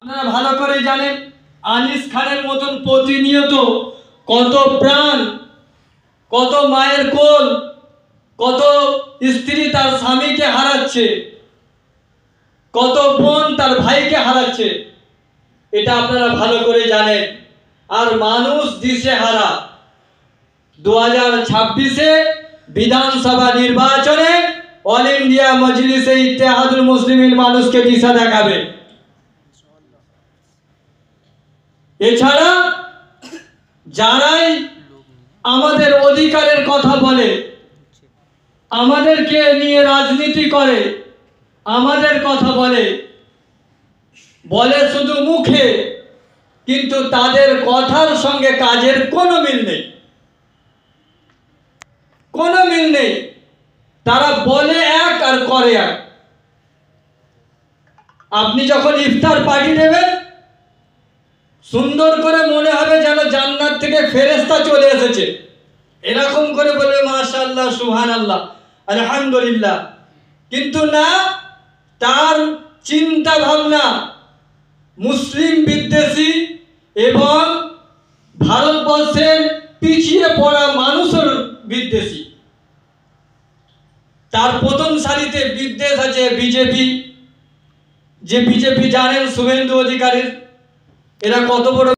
আপনারা ভালো করে জানেন আনিস খানের মতন প্রতিনিয়ত কত প্রাণ, কত মায়ের কোল, কত স্ত্রী তার স্বামীকে হারাচ্ছে, কত বোন তার ভাইকে হারাচ্ছে, এটা আপনারা ভালো করে জানেন। আর মানুষ দিশেহারা। 2026-এ বিধানসভা নির্বাচনে অল ইন্ডিয়া মজলিসে ইত্তেহাদুল মুসলিমিন মানুষকে দিশা দেখাবে। এছাড়া যারাই আমাদের অধিকারের কথা বলে, আমাদেরকে নিয়ে রাজনীতি করে, আমাদের কথা বলে শুধু মুখে, কিন্তু তাদের কথার সঙ্গে কাজের কোনো মিল নেই, কোনো মিল নেই। তারা বলে এক আর করে এক। আপনি যখন ইফতার পার্টি দেবেন, সুন্দর করে মনে হবে যেন জান্নাত থেকে ফেরেশতা চলে এসেছে, এরকম করে বলবে মাশাআল্লাহ, সুবহানাল্লাহ, আলহামদুলিল্লাহ। কিন্তু না, তার চিন্তা ভাবনা মুসলিম বিদ্বেষী এবং ভারতবর্ষের পিছিয়ে পড়া মানুষের বিদ্বেষী। তার প্রথম সারিতে বিদ্বেষ আছে বিজেপি। যে বিজেপি জানেন শুভেন্দু অধিকারীর, এরা কত বড়